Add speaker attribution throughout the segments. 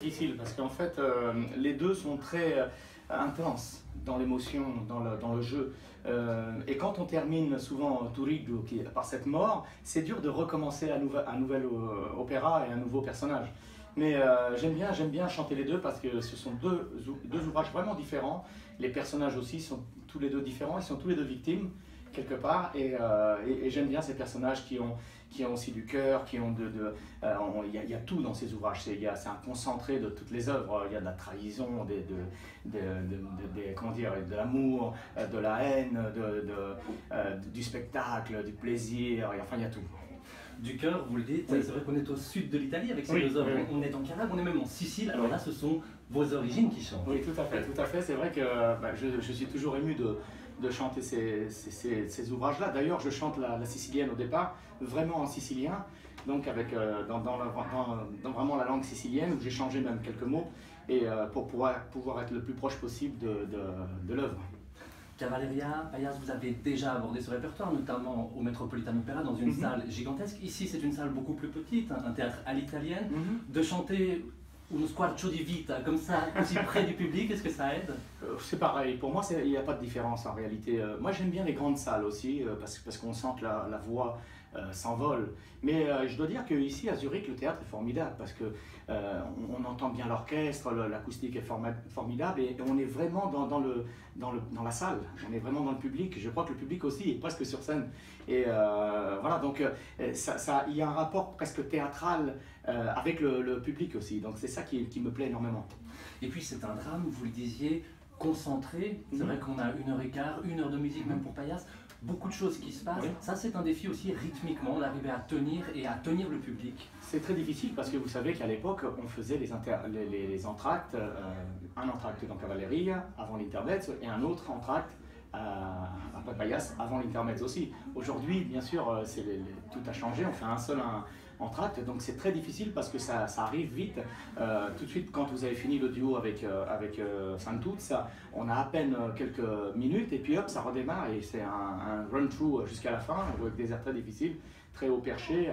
Speaker 1: Difficile parce qu'en fait, les deux sont très intenses dans l'émotion, dans le jeu. Et quand on termine souvent Turrigo par cette mort, c'est dur de recommencer un nouvel opéra et un nouveau personnage. Mais j'aime bien chanter les deux parce que ce sont deux ouvrages vraiment différents. Les personnages aussi sont tous les deux différents, ils sont tous les deux victimes quelque part, et j'aime bien ces personnages qui ont aussi du cœur, il y a tout dans ces ouvrages, c'est un concentré de toutes les œuvres, il y a de la trahison, comment dire, de l'amour, de la haine, du spectacle, du plaisir, enfin il y a tout.
Speaker 2: Du cœur, vous le dites, oui. C'est vrai qu'on est au sud de l'Italie avec ces deux œuvres, oui. On est en Calabre, on est même en Sicile, alors là ce sont vos origines qui chantent.
Speaker 1: Oui, tout à fait, c'est vrai que je suis toujours ému de chanter ces ouvrages-là. D'ailleurs, je chante la sicilienne au départ, vraiment en sicilien, donc dans vraiment la langue sicilienne, où j'ai changé même quelques mots, et pour pouvoir être le plus proche possible de l'œuvre.
Speaker 2: Cavalleria, Payas, vous avez déjà abordé ce répertoire, notamment au Metropolitan Opera, dans une salle gigantesque. Ici, c'est une salle beaucoup plus petite, un théâtre à l'italienne. De chanter uno squarcio di vita, comme ça, aussi près du public, est-ce que ça aide?
Speaker 1: C'est pareil, pour moi, il n'y a pas de différence en réalité. Moi, j'aime bien les grandes salles aussi, parce qu'on sent que la voix s'envole. Mais je dois dire qu'ici, à Zurich, le théâtre est formidable, parce qu'on entend bien l'orchestre, l'acoustique est formidable, et on est vraiment dans la salle, on est vraiment dans le public. Je crois que le public aussi est presque sur scène. Et voilà, donc il y a un rapport presque théâtral avec le public aussi, donc c'est ça qui me plaît énormément.
Speaker 2: Et puis c'est un drame, vous le disiez, concentré. C'est vrai qu'on a 1h15, 1 heure de musique, même pour Payas, beaucoup de choses qui se passent. Oui. Ça, c'est un défi aussi rythmiquement, d'arriver à tenir et à tenir le public.
Speaker 1: C'est très difficile parce que vous savez qu'à l'époque, on faisait les entr'actes, un entr'acte dans Cavalleria avant l'intermezzo et un autre entr'acte à Payas avant l'intermezzo aussi. Aujourd'hui, bien sûr, tout a changé, on fait un seul entr'acte, donc c'est très difficile parce que ça arrive vite. Tout de suite, quand vous avez fini le duo avec Santuzza, on a à peine quelques minutes et puis hop, ça redémarre et c'est un run-through jusqu'à la fin avec des airs très difficiles, très haut perché,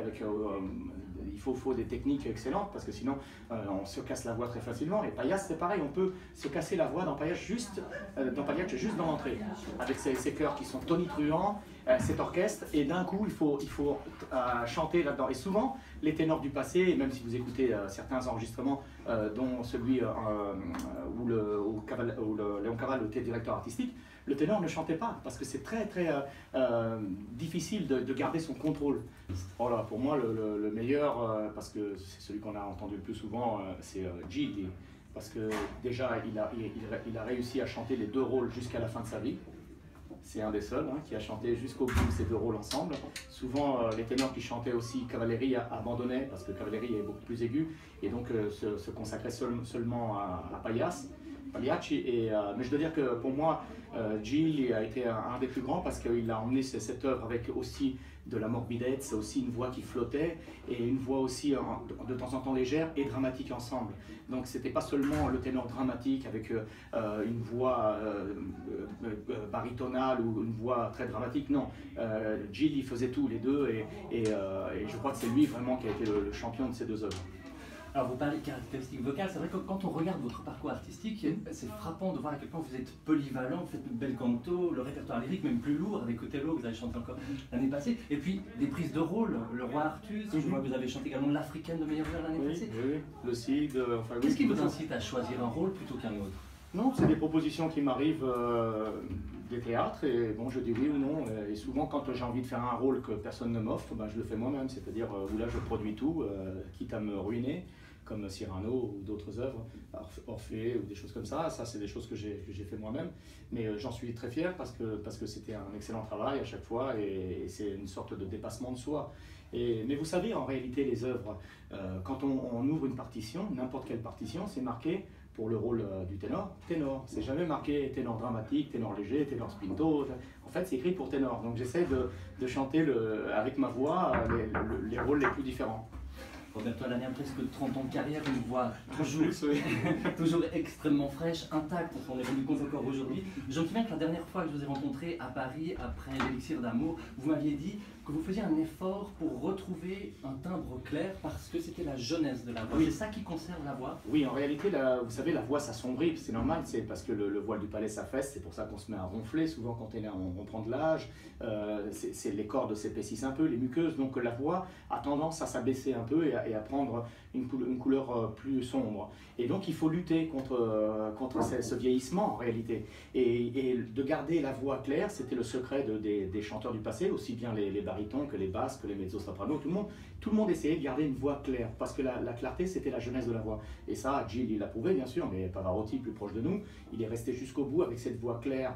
Speaker 1: il faut des techniques excellentes parce que sinon on se casse la voix très facilement. Et Payas, c'est pareil, on peut se casser la voix dans Payas juste dans l'entrée, avec ces chœurs qui sont tonitruants, cet orchestre, et d'un coup il faut chanter là-dedans. Et souvent les ténors du passé, et même si vous écoutez certains enregistrements dont celui où Léon Caval était directeur artistique, le ténor ne chantait pas parce que c'est très difficile de garder son contrôle. Voilà, pour moi le meilleur, parce que c'est celui qu'on a entendu le plus souvent, c'est Gilli, parce que déjà il a réussi à chanter les deux rôles jusqu'à la fin de sa vie. C'est un des seuls qui a chanté jusqu'au bout ces deux rôles ensemble. Souvent, les ténors qui chantaient aussi Cavalleria abandonnaient parce que Cavalleria est beaucoup plus aigu et donc se consacraient seulement à Pagliacci. Mais je dois dire que pour moi, Gilli a été un des plus grands parce qu'il a emmené cette œuvre avec aussi de la morbidezza, aussi une voix qui flottait et une voix aussi de temps en temps légère et dramatique ensemble. Donc c'était pas seulement le ténor dramatique avec une voix baritonale ou une voix très dramatique, non. Gilli faisait tout, les deux, et je crois que c'est lui vraiment qui a été le champion de ces deux œuvres.
Speaker 2: Alors vous parlez de caractéristiques vocales, c'est vrai que quand on regarde votre parcours artistique, c'est frappant de voir à quel point vous êtes polyvalent, vous faites de bel canto, le répertoire lyrique même plus lourd avec Othello que vous avez chanté encore l'année passée, et puis des prises de rôle, le roi Artus, je vois que vous avez chanté également l'Africaine de Meyerbeer l'année passée.
Speaker 1: Oui, le Cid, enfin...
Speaker 2: Qu'est-ce qui vous incite à choisir un rôle plutôt qu'un autre?
Speaker 1: Non, c'est des propositions qui m'arrivent des théâtres, et bon, je dis oui ou non. Et souvent, quand j'ai envie de faire un rôle que personne ne m'offre, je le fais moi-même, c'est-à-dire où là je produis tout, quitte à me ruiner, comme Cyrano ou d'autres œuvres, Orphée ou des choses comme ça. Ça, c'est des choses que j'ai fait moi-même, mais j'en suis très fier parce que c'était un excellent travail à chaque fois, et c'est une sorte de dépassement de soi. Mais vous savez, en réalité, les œuvres, quand on ouvre une partition, n'importe quelle partition, c'est marqué pour le rôle du ténor, ténor. C'est jamais marqué ténor dramatique, ténor léger, ténor spinto. En fait, c'est écrit pour ténor. Donc j'essaie de chanter avec ma voix les rôles les plus différents.
Speaker 2: Roberto Alagna, presque 30 ans de carrière, une voix toujours,
Speaker 1: Plus, oui.
Speaker 2: toujours extrêmement fraîche, intacte, on s'en est rendu compte encore aujourd'hui. Je me souviens que la dernière fois que je vous ai rencontré à Paris, après l'Élixir d'amour, vous m'aviez dit que vous faisiez un effort pour retrouver un timbre clair parce que c'était la jeunesse de la voix.
Speaker 1: Oui.
Speaker 2: C'est ça qui conserve la voix?
Speaker 1: Oui, en réalité, vous savez, la voix s'assombrit, c'est normal, c'est parce que le voile du palais s'affaisse, c'est pour ça qu'on se met à ronfler, souvent quand on prend de l'âge, les cordes s'épaississent un peu, les muqueuses, donc la voix a tendance à s'abaisser un peu et à prendre une couleur plus sombre. Et donc il faut lutter contre ce vieillissement en réalité. Et de garder la voix claire, c'était le secret des chanteurs du passé, aussi bien les barytons que les basses, que les mezzo-sopranos, tout le monde essayait de garder une voix claire, parce que la clarté c'était la jeunesse de la voix. Et ça, Gilles il l'a prouvé bien sûr, mais Pavarotti plus proche de nous, il est resté jusqu'au bout avec cette voix claire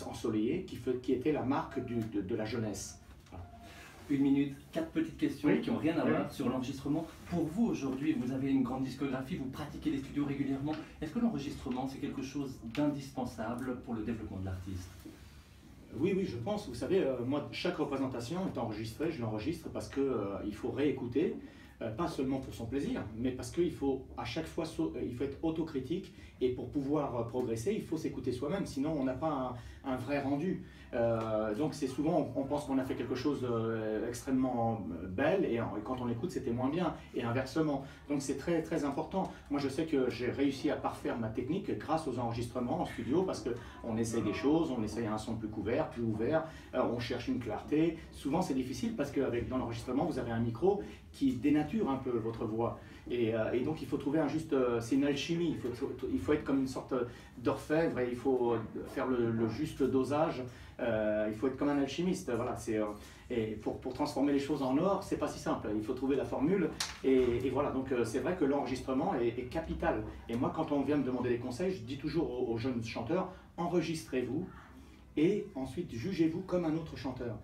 Speaker 1: ensoleillée qui était la marque de la jeunesse. Voilà.
Speaker 2: 1 minute, 4 petites questions
Speaker 1: Oui.
Speaker 2: qui n'ont rien à voir sur l'enregistrement. Pour vous aujourd'hui, vous avez une grande discographie, vous pratiquez les studios régulièrement. Est-ce que l'enregistrement c'est quelque chose d'indispensable pour le développement de l'artiste?
Speaker 1: Oui, oui, je pense. Vous savez, moi, chaque représentation est enregistrée, je l'enregistre parce qu'il faut réécouter, pas seulement pour son plaisir, mais parce qu'il faut à chaque fois il faut être autocritique et pour pouvoir progresser, il faut s'écouter soi-même, sinon on n'a pas un vrai rendu. Donc c'est souvent, on pense qu'on a fait quelque chose extrêmement belle et quand on écoute c'était moins bien et inversement. Donc c'est très très important. Moi je sais que j'ai réussi à parfaire ma technique grâce aux enregistrements en studio parce qu'on essaye des choses, on essaye un son plus couvert, plus ouvert, on cherche une clarté. Souvent c'est difficile parce que dans l'enregistrement vous avez un micro qui dénature un peu votre voix. Et donc il faut trouver c'est une alchimie, il faut être comme une sorte d'orfèvre et il faut faire le juste dosage, il faut être comme un alchimiste, voilà, et pour transformer les choses en or, c'est pas si simple, il faut trouver la formule, et voilà, donc c'est vrai que l'enregistrement est capital. Et moi quand on vient me demander des conseils, je dis toujours aux jeunes chanteurs, enregistrez-vous, et ensuite jugez-vous comme un autre chanteur.